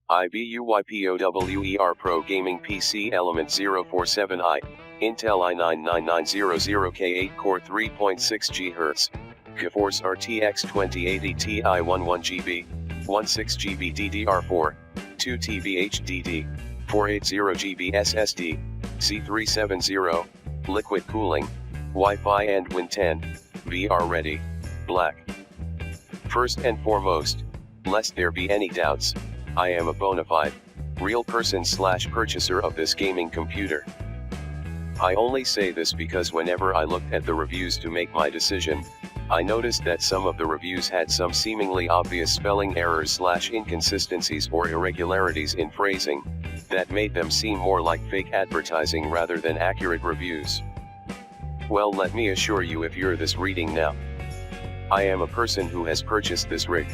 iBUYPOWER Pro Gaming PC Element 047i, Intel i9-9900K 8-core 3.6 GHz, Geforce RTX 2080 Ti 11GB, 16GB DDR4, 2TB HDD, 480GB SSD, C370, liquid cooling, Wi-Fi and Win 10, VR ready, black. First and foremost, lest there be any doubts, I am a bona fide, real person/purchaser of this gaming computer. I only say this because whenever I looked at the reviews to make my decision, I noticed that some of the reviews had some seemingly obvious spelling errors/inconsistencies or irregularities in phrasing, that made them seem more like fake advertising rather than accurate reviews. Well, let me assure you, if you're this reading now, I am a person who has purchased this rig.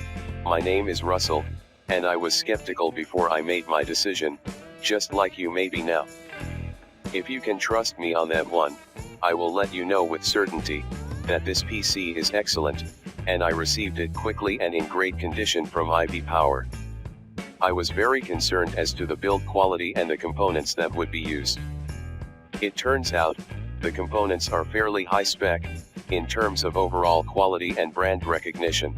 My name is Russell, and I was skeptical before I made my decision, just like you may be now. If you can trust me on that one, I will let you know with certainty that this PC is excellent, and I received it quickly and in great condition from iBUYPOWER. I was very concerned as to the build quality and the components that would be used. It turns out, the components are fairly high spec, in terms of overall quality and brand recognition.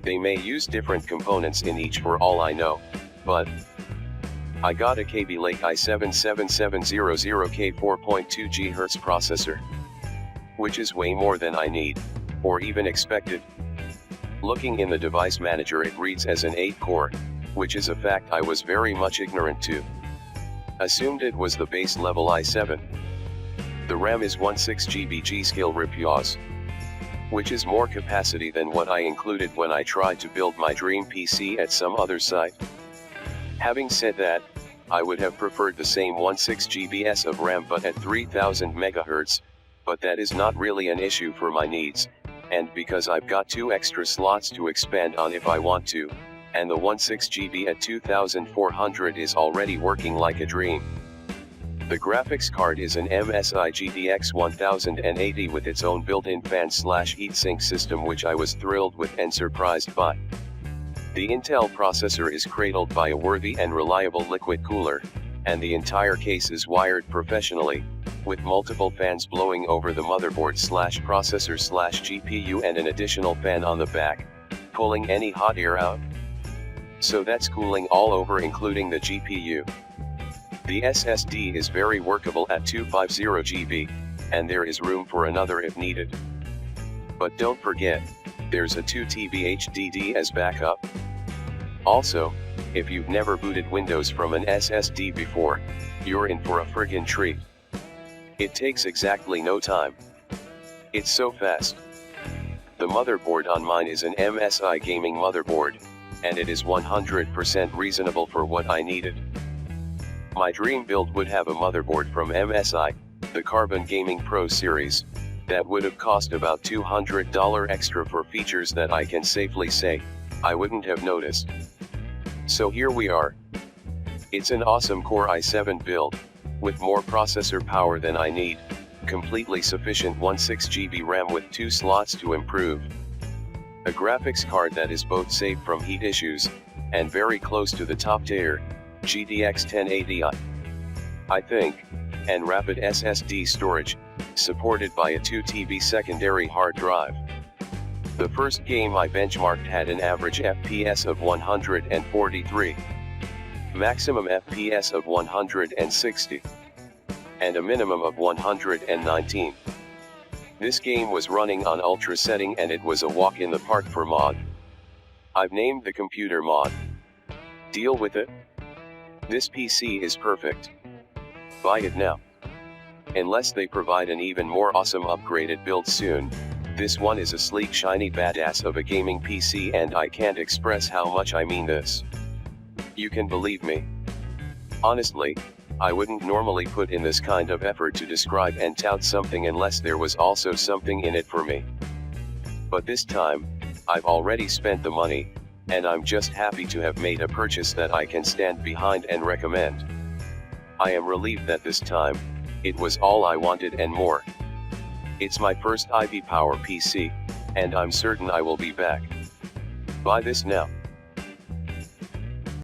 They may use different components in each for all I know, but I got a Kaby Lake i7-7700K 4.2 GHz processor, which is way more than I need, or even expected. Looking in the device manager, it reads as an 8-core, which is a fact I was very much ignorant to. Assumed it was the base level i7. The RAM is 16GB G-Skill RIPYAWS, which is more capacity than what I included when I tried to build my dream PC at some other site. Having said that, I would have preferred the same 16GB of RAM but at 3000 MHz, but that is not really an issue for my needs, and because I've got 2 extra slots to expand on if I want to, and the 16GB at 2400 is already working like a dream. The graphics card is an MSI GTX 1080 with its own built-in fan/heatsink system, which I was thrilled with and surprised by. The Intel processor is cradled by a worthy and reliable liquid cooler, and the entire case is wired professionally, with multiple fans blowing over the motherboard/processor/GPU and an additional fan on the back, pulling any hot air out. So that's cooling all over, including the GPU. The SSD is very workable at 250GB, and there is room for another if needed. But don't forget, there's a 2TB HDD as backup. Also, if you've never booted Windows from an SSD before, you're in for a friggin' treat. It takes exactly no time. It's so fast. The motherboard on mine is an MSI gaming motherboard, and it is 100% reasonable for what I needed. My dream build would have a motherboard from MSI, the Carbon Gaming Pro series, that would have cost about $200 extra for features that I can safely say I wouldn't have noticed. So here we are. It's an awesome Core i7 build, with more processor power than I need, completely sufficient 16GB RAM with 2 slots to improve. A graphics card that is both safe from heat issues, and very close to the top tier, GTX 1080 I think, and rapid SSD storage, supported by a 2TB secondary hard drive. The first game I benchmarked had an average FPS of 143, maximum FPS of 160, and a minimum of 119. This game was running on ultra setting and it was a walk in the park for mod. I've named the computer Mod. Deal with it. This PC is perfect. Buy it now. Unless they provide an even more awesome upgraded build soon, this one is a sleek, shiny badass of a gaming PC, and I can't express how much I mean this. You can believe me. Honestly, I wouldn't normally put in this kind of effort to describe and tout something unless there was also something in it for me. But this time, I've already spent the money, and I'm just happy to have made a purchase that I can stand behind and recommend. I am relieved that this time, it was all I wanted and more. It's my first iBUYPOWER PC, and I'm certain I will be back. Buy this now.